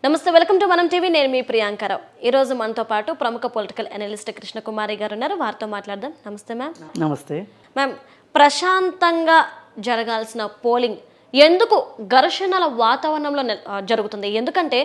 నమస్తే welcome to మనం TV నేను మీ ప్రియాంకరావు ఈ రోజు మనతో పాటు ప్రముఖ పొలిటికల్ అనలిస్ట్ కృష్ణకుమారి గారు ఉన్నారు వారితో మాట్లాడదాం నమస్తే మ్యామ్ నమస్తే మ్యామ్ ప్రశాంతంగా జరగాల్సిన పోలింగ్ ఎందుకు ఘర్షణల వాతావరణంలో జరుగుతుంది ఎందుకంటే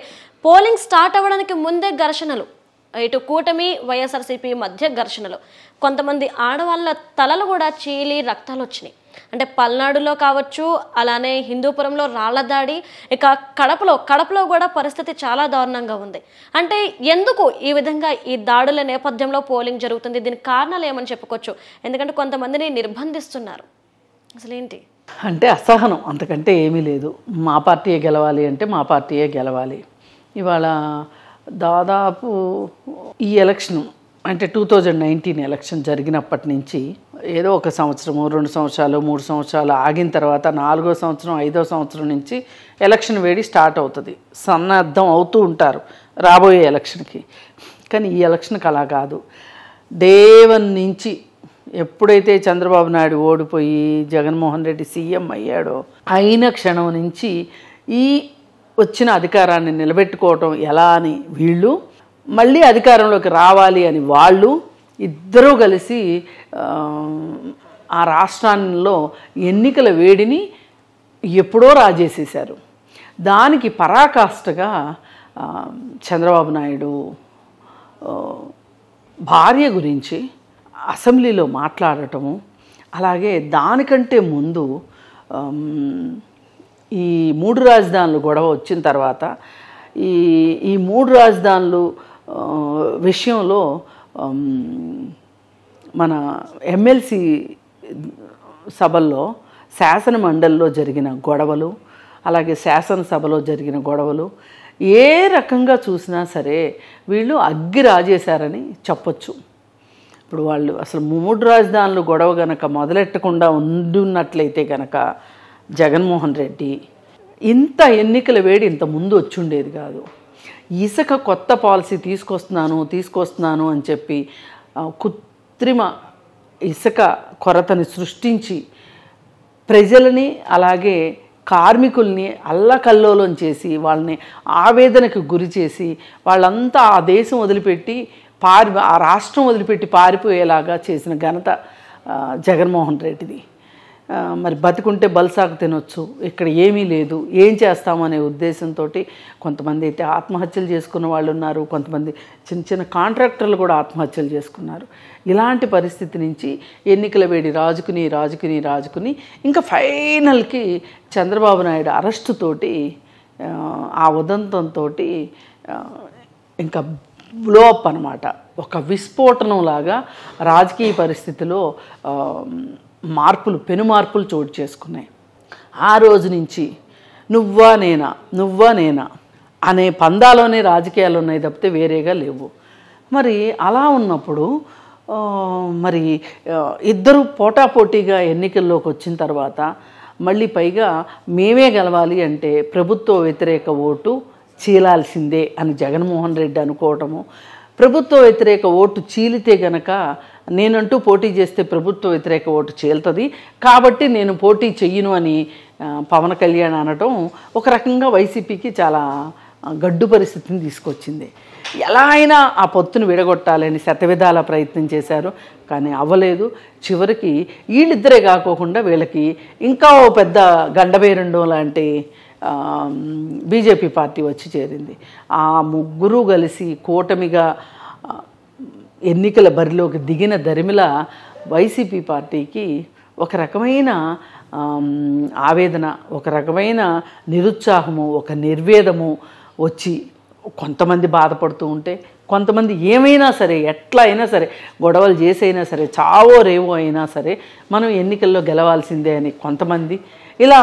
పోలింగ్ స్టార్ట్ అవ్వడానికి ముందే ఘర్షణలు ఇటు కూటమి వైఎస్ఆర్సీపీ మధ్య ఘర్షణలు కొంతమంది ఆడవాళ్ళ తలలు కూడా చీలి రక్తాలు వచ్చినాయి అంటే పల్నాడులో కావచ్చు అలానే హిందూపురంలో రాళ్ల దాడి ఇక కడపలో కూడా పరిస్థితి చాలా దారుణంగా ఉంది అంటే ఎందుకు ఈ విధంగా ఈ దాడుల నేపథ్యంలో పోలింగ్ జరుగుతుంది దీనికి కారణాలు ఏమని చెప్పుకోవచ్చు ఎందుకంటే కొంతమందిని నిర్బంధిస్తున్నారు అసలు ఏంటి అంటే అసహనం అంతకంటే ఏమీ లేదు మా పార్టీయే గెలవాలి అంటే మా పార్టీయే గెలవాలి ఇవాళ దాదాపు ఈ ఎలక్షన్ అంటే 2019 ఎలక్షన్ జరిగినప్పటి నుంచి ఏదో ఒక సంవత్సరము 2 సంవత్సరాలు 3 సంవత్సరాలు ఆగిన తర్వాత 4వ సంవత్సరం 5వ సంవత్సరం నుంచి ఎలక్షన్ వేడి స్టార్ట్ అవుతుంది సన్నద్ధం అవుతూ ఉంటారు రాబోయే ఎలక్షన్కి కానీ ఈ ఎలక్షన్కి అలా కాదు డే 1 నుంచి ఎప్పుడైతే చంద్రబాబు నాయుడు ఓడిపోయి జగన్మోహన్ రెడ్డి సీఎం అయ్యాడో అయిన క్షణం నుంచి ఈ వచ్చిన అధికారాన్ని నిలబెట్టుకోవటం ఎలా అని వీళ్ళు మళ్ళీ అధికారంలోకి రావాలి అని వాళ్ళు ఇద్దరూ కలిసి ఆ రాష్ట్రాల్లో ఎన్నికల వేడిని ఎప్పుడో రాజేసేశారు దానికి పరాకాష్ఠగా చంద్రబాబు నాయుడు భార్య గురించి అసెంబ్లీలో మాట్లాడటము అలాగే దానికంటే ముందు ఈ 3 రాజధానులు గొడవ వచ్చిన తర్వాత ఈ 3 రాజధానులు విషయంలో మన ఎమ్మెల్సీ సభల్లో శాసన మండలిలో జరిగిన గొడవలు అలాగే శాసనసభలో జరిగిన గొడవలు ఏ రకంగా చూసినా సరే వీళ్ళు అగ్గి రాజేశారని చెప్పొచ్చు ఇప్పుడు వాళ్ళు అసలు 3 రాజధానులు గొడవ గనక మొదలెట్టకుండా ఉండున్నట్లయితే కనుక జగన్మోహన్ రెడ్డి ఇంత ఎన్నికల వేడి ఇంత ముందు వచ్చుండేది కాదు ఇసుక కొత్త పాలసీ తీసుకొస్తున్నాను అని చెప్పి కృత్రిమ ఇసుక కొరతని సృష్టించి ప్రజలని అలాగే కార్మికుల్ని అల్లకల్లోలం చేసి వాళ్ళని ఆవేదనకు గురి చేసి వాళ్ళంతా ఆ దేశం వదిలిపెట్టి ఆ రాష్ట్రం వదిలిపెట్టి పారిపోయేలాగా చేసిన ఘనత జగన్మోహన్ రెడ్డిది మరి బతికుంటే బల్సాకు తినొచ్చు ఇక్కడ ఏమీ లేదు ఏం చేస్తామనే ఉద్దేశంతో కొంతమంది అయితే ఆత్మహత్యలు చేసుకున్న వాళ్ళు ఉన్నారు కొంతమంది చిన్న చిన్న కాంట్రాక్టర్లు కూడా ఆత్మహత్యలు చేసుకున్నారు ఇలాంటి పరిస్థితి నుంచి ఎన్నికల వేడి రాజుకుని ఇంకా ఫైనల్కి చంద్రబాబు నాయుడు అరెస్టుతోటి ఆ ఉదంతంతో ఇంకా బ్లోఅప్ అనమాట ఒక విస్ఫోటనంలాగా రాజకీయ పరిస్థితిలో పెను మార్పులు చోటు చేసుకున్నాయి ఆ రోజు నుంచి నువ్వా నేనా అనే పందాలోనే రాజకీయాలు ఉన్నాయి తప్పితే వేరేగా లేవు మరి అలా ఉన్నప్పుడు మరి ఇద్దరు పోటాపోటీగా ఎన్నికల్లోకి వచ్చిన తర్వాత మళ్ళీ పైగా మేమే గెలవాలి అంటే ప్రభుత్వ వ్యతిరేక ఓటు చీలాల్సిందే అని జగన్మోహన్ రెడ్డి అనుకోవటము ప్రభుత్వ వ్యతిరేక ఓటు చీలితే గనక నేనంటూ పోటీ చేస్తే ప్రభుత్వ వ్యతిరేక ఓటు చీలుతుంది కాబట్టి నేను పోటీ చెయ్యను అని పవన్ కళ్యాణ్ అనటం ఒక రకంగా వైసీపీకి చాలా గడ్డు పరిస్థితిని తీసుకొచ్చింది ఎలా అయినా ఆ పొత్తును విడగొట్టాలని శతవిధాల ప్రయత్నం చేశారు కానీ అవ్వలేదు చివరికి వీళ్ళిద్దరే కాకోకుండా వీళ్ళకి ఇంకా ఓ పెద్ద గండబేరండం లాంటి బీజేపీ పార్టీ వచ్చి చేరింది ఆ ముగ్గురు కలిసి కూటమిగా ఎన్నికల బరిలోకి దిగిన దరిమిల వైసీపీ పార్టీకి ఒక రకమైన ఆవేదన ఒక రకమైన నిరుత్సాహము ఒక నిర్వేదము వచ్చి కొంతమంది బాధపడుతూ ఉంటే కొంతమంది ఏమైనా సరే ఎట్లా అయినా సరే గొడవలు చేసైనా సరే చావో రేవో అయినా సరే మనం ఎన్నికల్లో గెలవాల్సిందే అని కొంతమంది ఇలా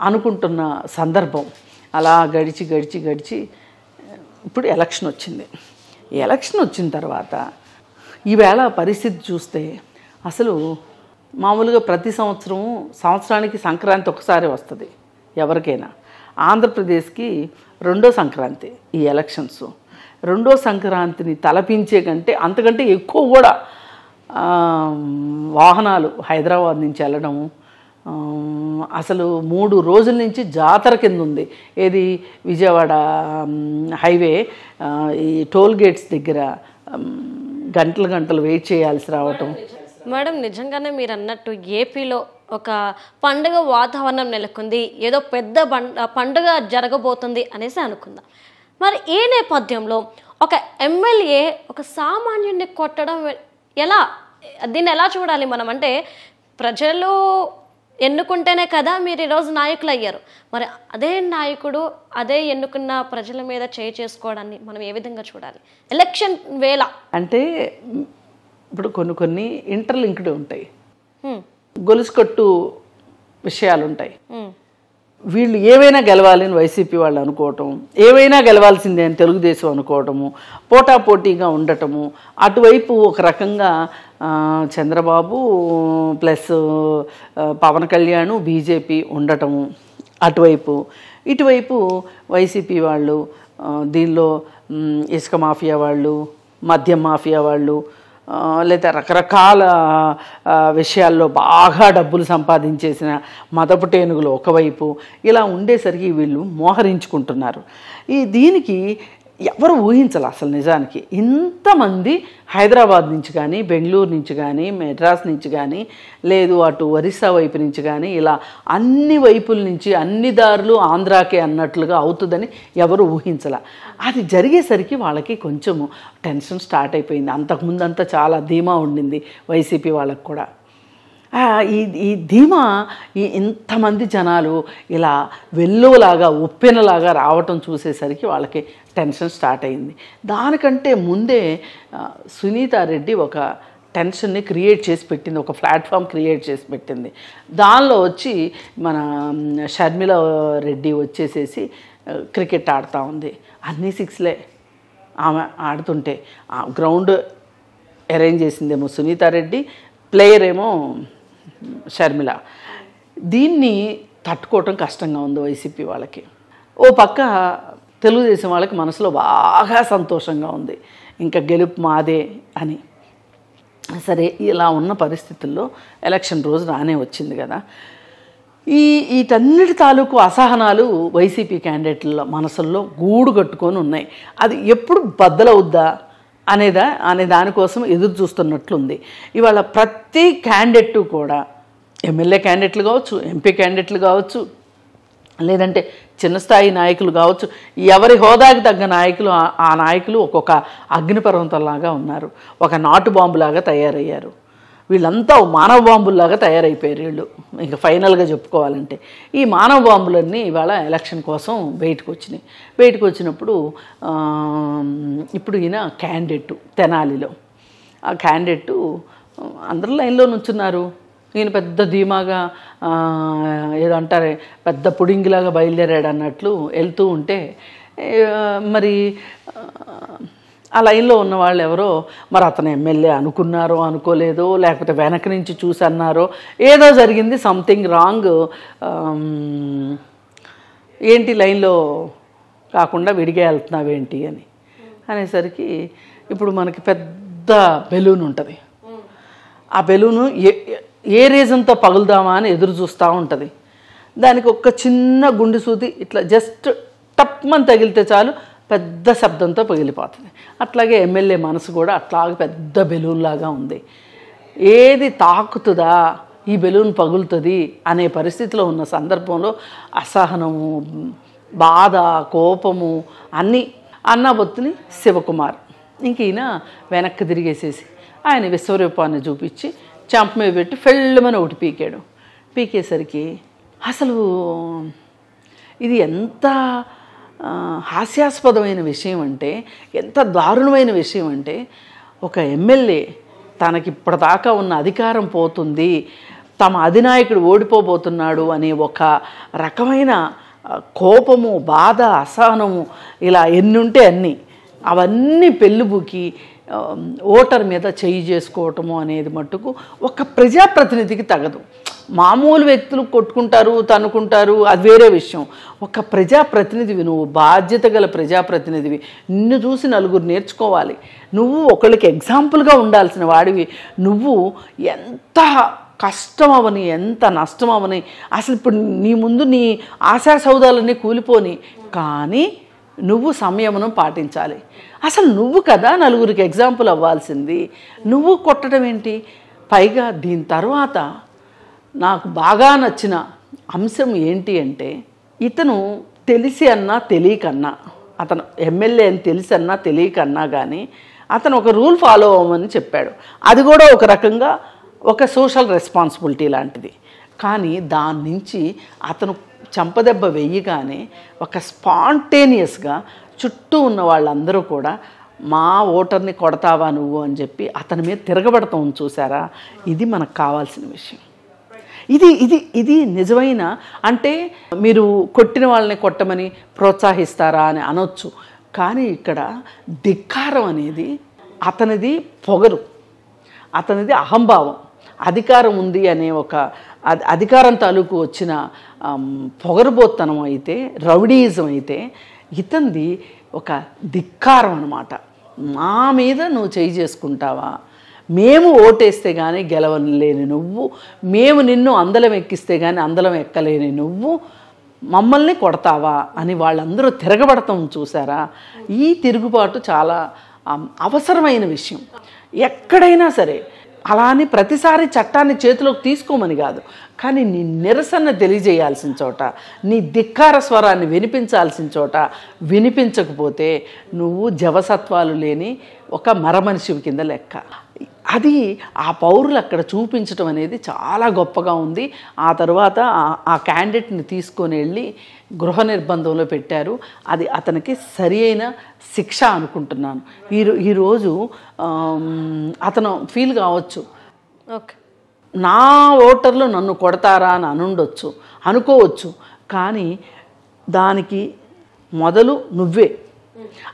అనుకుంటున్న సందర్భం అలా గడిచి ఇప్పుడు ఎలక్షన్ వచ్చింది ఎలక్షన్ వచ్చిన తర్వాత ఈవేళ పరిస్థితి చూస్తే అసలు మామూలుగా ప్రతి సంవత్సరానికి సంక్రాంతి ఒకసారి వస్తుంది ఎవరికైనా ఆంధ్రప్రదేశ్కి రెండో సంక్రాంతి ఈ ఎలక్షన్స్ రెండో సంక్రాంతిని తలపించే కంటే అంతకంటే ఎక్కువ కూడా వాహనాలు హైదరాబాద్ నుంచి వెళ్ళడము అసలు 3 రోజుల నుంచి జాతర కింద ఉంది. ఏది విజయవాడ హైవే ఈ టోల్ గేట్స్ దగ్గర గంటలు గంటలు వెయిట్ చేయాల్సి రావటం. మేడం, నిజంగానే మీరు అన్నట్టు ఏపీలో ఒక పండుగ వాతావరణం నెలకొంది, ఏదో పెద్ద పండుగ జరగబోతుంది అనేసి అనుకుందాం. మరి ఈ నేపథ్యంలో ఒక ఎమ్మెల్యే ఒక సామాన్యుడిని కొట్టడం ఎలా, దీన్ని ఎలా చూడాలి మనం? అంటే ప్రజలు ఎన్నుకుంటేనే కదా మీరు ఈరోజు నాయకులు అయ్యారు. మరి అదే నాయకుడు అదే ఎన్నుకున్న ప్రజల మీద చేసుకోవడాన్ని మనం ఏ విధంగా చూడాలి ఎలక్షన్ వేళ? అంటే ఇప్పుడు కొన్ని ఇంటర్లింక్డ్ ఉంటాయి, గొలుసుకట్టు విషయాలు ఉంటాయి. వీళ్ళు ఏవైనా గెలవాలని వైసీపీ వాళ్ళు అనుకోవటం, ఏవైనా గెలవాల్సిందే అని తెలుగుదేశం అనుకోవటము, పోటాపోటీగా ఉండటము, అటువైపు ఒక రకంగా చంద్రబాబు ప్లస్ పవన్ కళ్యాణ్ బీజేపీ ఉండటము అటువైపు, ఇటువైపు వైసీపీ వాళ్ళు, దీనిలో ఇసుక మాఫియా వాళ్ళు, మద్యం మాఫియా వాళ్ళు, లేదా రకరకాల విషయాల్లో బాగా డబ్బులు సంపాదించేసిన మదపుటేనుగులు ఒకవైపు, ఇలా ఉండేసరికి వీళ్ళు మోహరించుకుంటున్నారు. దీనికి ఎవరు ఊహించాలి అసలు నిజానికి? ఇంతమంది హైదరాబాద్ నుంచి కానీ, బెంగళూరు నుంచి కానీ, మెడ్రాస్ నుంచి కానీ, లేదు అటు ఒరిస్సా వైపు నుంచి కానీ, ఇలా అన్ని వైపుల నుంచి అన్ని దారులు ఆంధ్రాకే అన్నట్లుగా అవుతుందని ఎవరు ఊహించాల. అది జరిగేసరికి వాళ్ళకి కొంచెము టెన్షన్ స్టార్ట్ అయిపోయింది. అంతకుముందంతా చాలా ధీమా ఉండింది వైసీపీ వాళ్ళకు కూడా. ఈ ధీమా ఇంతమంది జనాలు ఇలా వెల్లువలాగా ఉప్పెనలాగా రావటం చూసేసరికి వాళ్ళకి టెన్షన్ స్టార్ట్ అయింది. దానికంటే ముందే సునీతారెడ్డి ఒక టెన్షన్ని క్రియేట్ చేసి పెట్టింది, ఒక ప్లాట్ఫామ్ క్రియేట్ చేసి పెట్టింది. దానిలో వచ్చి మన షర్మిల రెడ్డి వచ్చేసేసి క్రికెట్ ఆడుతూ ఉంది. అన్నీ 6లే ఆమె ఆడుతుంటే గ్రౌండ్ అరేంజ్ చేసిందేమో సునీతారెడ్డి, ప్లేయర్ ఏమో షర్మిల. దీన్ని తట్టుకోవటం కష్టంగా ఉంది వైసీపీ వాళ్ళకి. ఓ పక్క తెలుగుదేశం వాళ్ళకి మనసులో బాగా సంతోషంగా ఉంది, ఇంకా గెలుపు మాదే అని. సరే, ఇలా ఉన్న పరిస్థితుల్లో ఎలక్షన్ రోజు రానే వచ్చింది కదా. వీటన్నిటి తాలూకు అసహనాలు వైసీపీ క్యాండిడేట్ల మనసుల్లో గూడు కట్టుకొని ఉన్నాయి. అది ఎప్పుడు బద్దలవుద్దా అనే దానికోసం ఎదురు చూస్తున్నట్లుంది. ఇవాళ ప్రతి క్యాండిడేట్ కూడా ఎమ్మెల్యే క్యాండిడేట్లు కావచ్చు, ఎంపీ క్యాండిడేట్లు కావచ్చు, లేదంటే చిన్న స్థాయి నాయకులు కావచ్చు, ఎవరి హోదాకి తగ్గ నాయకులు ఆ నాయకులు ఒక్కొక్క అగ్నిపర్వతంలాగా ఉన్నారు, ఒక నాటు బాంబులాగా తయారయ్యారు. వీళ్ళంతా మానవ బాంబుల్లాగా తయారైపోయారు వీళ్ళు. ఇంకా ఫైనల్గా చెప్పుకోవాలంటే ఈ మానవ బాంబులన్నీ ఇవాళ ఎలక్షన్ కోసం బయటకు వచ్చినప్పుడు ఇప్పుడు ఈయన క్యాండిడేట్ తెనాలిలో, ఆ క్యాండిడేట్ అందరూ లైన్లో నుంచున్నారు. ఈయన పెద్ద ధీమాగా ఏదో అంటారే పెద్ద పుడింగిలాగా బయలుదేరాడు అన్నట్లు వెళ్తూ ఉంటే, మరి ఆ లైన్లో ఉన్న వాళ్ళు ఎవరో మరి అతను ఎమ్మెల్యే అనుకున్నారో అనుకోలేదో, లేకపోతే వెనక నుంచి చూసి అన్నారో, ఏదో జరిగింది, సంథింగ్ రాంగ్. ఏంటి లైన్లో కాకుండా విడిగా వెళ్తున్నావేంటి అనేసరికి ఇప్పుడు మనకి పెద్ద బెలూన్ ఉంటుంది. ఆ బెలూను ఏ రీజన్తో పగులుదామా అని ఎదురు చూస్తూ ఉంటుంది. దానికి ఒక చిన్న గుండె సూది ఇట్లా జస్ట్ టప్మని తగిలితే చాలు పెద్ద శబ్దంతో పగిలిపోతుంది. అట్లాగే ఎమ్మెల్యే మనసు కూడా అట్లాగే పెద్ద బెలూన్ లాగా ఉంది. ఏది తాకుతుందా ఈ బెలూన్ పగులుతుంది అనే పరిస్థితిలో ఉన్న సందర్భంలో అసహనము, బాధ, కోపము అన్నీ అన్నాబొత్తుని శివకుమార్ ఇంక ఈయన వెనక్కి తిరిగేసేసి ఆయన విశ్వరూపాన్ని చూపించి చంప మీద పెట్టి ఫెళ్ళమని ఒకటి పీకేసరికి అసలు ఇది ఎంత హాస్యాస్పదమైన విషయం అంటే, ఎంత దారుణమైన విషయం అంటే, ఒక ఎమ్మెల్యే తనకిప్పటిదాకా ఉన్న అధికారం పోతుంది, తమ అధినాయకుడు ఓడిపోబోతున్నాడు అనే ఒక రకమైన కోపము, బాధ, అసహనము ఇలా ఎన్నుంటే అవన్నీ పెళ్ళుబుకి ఓటర్ మీద చెయ్యి చేసుకోవటము అనేది మట్టుకు ఒక ప్రజాప్రతినిధికి తగదు. మామూలు వ్యక్తులు కొట్టుకుంటారు, తన్నుకుంటారు, అది వేరే విషయం. ఒక ప్రజాప్రతినిధివి, నువ్వు బాధ్యత గల ప్రజాప్రతినిధివి, నిన్ను చూసి నలుగురు నేర్చుకోవాలి, నువ్వు ఒకళ్ళకి ఎగ్జాంపుల్గా ఉండాల్సిన వాడివి. నువ్వు ఎంత కష్టం అవని, ఎంత నష్టం అవని, అసలు ఇప్పుడు నీ ముందు నీ ఆశా సౌదాలన్నీ కూలిపోని, కానీ నువ్వు సంయమనం పాటించాలి. అసలు నువ్వు కదా నలుగురికి ఎగ్జాంపుల్ అవ్వాల్సింది, నువ్వు కొట్టడం ఏంటి? పైగా దీని తర్వాత నాకు బాగా నచ్చిన అంశం ఏంటి అంటే, ఇతను తెలిసి అన్నా తెలియకన్నా, అతను ఎమ్మెల్యే అని తెలిసి అన్నా తెలియకన్నా కానీ అతను ఒక రూల్ ఫాలో అవ్వమని చెప్పాడు. అది కూడా ఒక రకంగా ఒక సోషల్ రెస్పాన్సిబిలిటీ లాంటిది. కానీ దాని నుంచి అతను చంపదెబ్బ వెయ్యగానే ఒక స్పాంటేనియస్గా చుట్టూ ఉన్న వాళ్ళందరూ కూడా మా ఓటర్ని కొడతావా నువ్వు అని చెప్పి అతని మీద తిరగబడతాం చూసారా, ఇది మనకు కావాల్సిన విషయం. ఇది ఇది ఇది నిజమైన, అంటే మీరు కొట్టిన వాళ్ళని కొట్టమని ప్రోత్సహిస్తారా అని అనొచ్చు, కానీ ఇక్కడ ధిక్కారం అనేది అతనిది పొగరు, అతనిది అహంభావం. అధికారం ఉంది అనే ఒక అధికారం తాలూకు వచ్చిన పొగరుబోత్తనం అయితే, రౌడీయిజం అయితే, ఇతంది ఒక ధిక్కారం అన్నమాట. మా మీద నువ్వు చేయి చేసుకుంటావా, మేము ఓటేస్తే కానీ గెలవలేని నువ్వు, మేము నిన్ను అందలం ఎక్కిస్తే కానీ అందలం ఎక్కలేని నువ్వు మమ్మల్ని కొడతావా అని వాళ్ళందరూ తిరగబడతాం చూసారా. ఈ తిరుగుబాటు చాలా అవసరమైన విషయం. ఎక్కడైనా సరే అలా అని ప్రతిసారి చట్టాన్ని చేతిలోకి తీసుకోమని కాదు, కానీ నీ నిరసన తెలియజేయాల్సిన చోట, నీ ధిక్కార స్వరాన్ని వినిపించాల్సిన చోట వినిపించకపోతే నువ్వు జవసత్వాలు లేని ఒక మరమనిషి కింద లెక్క. అది ఆ పౌరులు అక్కడ చూపించడం అనేది చాలా గొప్పగా ఉంది. ఆ తర్వాత ఆ క్యాండిడేట్ని తీసుకొని వెళ్ళి గృహ నిర్బంధంలో పెట్టారు. అది అతనికి సరి అయిన శిక్ష అనుకుంటున్నాను. ఈరోజు అతను ఫీల్ కావచ్చు, ఓకే నా ఓటర్లు నన్ను కొడతారా అని అనుకోవచ్చు, కానీ దానికి మొదలు నువ్వే.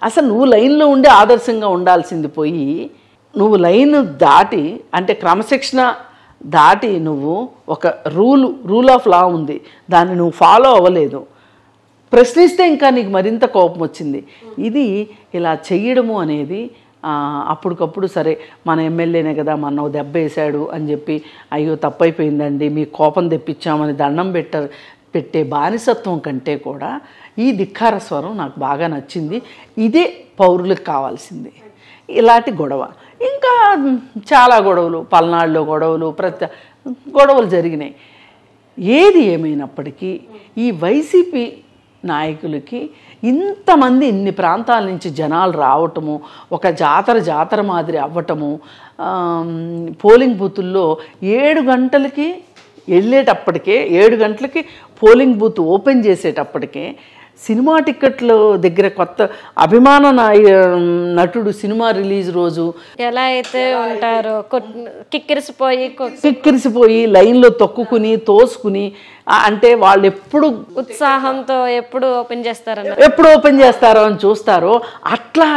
అసలు నువ్వు లైన్లో ఉండి ఆదర్శంగా ఉండాల్సింది పోయి, నువ్వు లైన్ దాటి, అంటే క్రమశిక్షణ దాటి నువ్వు ఒక రూల్ ఆఫ్ లా ఉంది, దాన్ని నువ్వు ఫాలో అవ్వలేదు. ప్రశ్నిస్తే ఇంకా నీకు మరింత కోపం వచ్చింది. ఇది ఇలా చెయ్యడము అనేది అప్పటికప్పుడు సరే మన ఎమ్మెల్యేనే కదా, మన దెబ్బ వేశాడు అని చెప్పి అయ్యో తప్పైపోయిందండి మీ కోపం తెప్పించామని దండం పెట్టే బానిసత్వం కంటే కూడా ఈ ధిక్కార స్వరం నాకు బాగా నచ్చింది. ఇదే పౌరులకు కావాల్సింది. ఇలాంటి గొడవ, ఇంకా చాలా గొడవలు, పల్నాడులో గొడవలు, గొడవలు జరిగినాయి. ఏది ఏమైనప్పటికీ ఈ వైసీపీ నాయకులకి ఇంతమంది ఇన్ని ప్రాంతాల నుంచి జనాలు రావటము, ఒక జాతర మాదిరి అవ్వటము, పోలింగ్ బూతుల్లో 7 గంటలకి వెళ్ళేటప్పటికే, 7 గంటలకి పోలింగ్ బూత్ ఓపెన్ చేసేటప్పటికే సినిమా టిక్కెట్ల దగ్గర కొత్త అభిమాన నటుడు సినిమా రిలీజ్ రోజు ఎలా అయితే ఉంటారో కిక్కిరిసిపోయి లైన్లో తొక్కుకుని తోసుకుని, అంటే వాళ్ళు ఎప్పుడు ఉత్సాహంతో ఎప్పుడు ఓపెన్ చేస్తారో అని చూస్తారో, అట్లా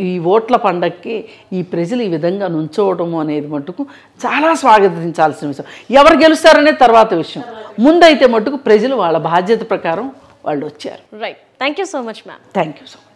ఈ ఓట్ల పండక్కి ఈ ప్రజలు ఈ విధంగా నుంచోవటము అనేది మటుకు చాలా స్వాగతించాల్సిన విషయం. ఎవరు గెలుస్తారనే తర్వాత విషయం, ముందైతే మటుకు ప్రజలు వాళ్ళ బాధ్యత ప్రకారం వాళ్ళు వచ్చారు. Right. Thank you so much ma'am. Thank you so much.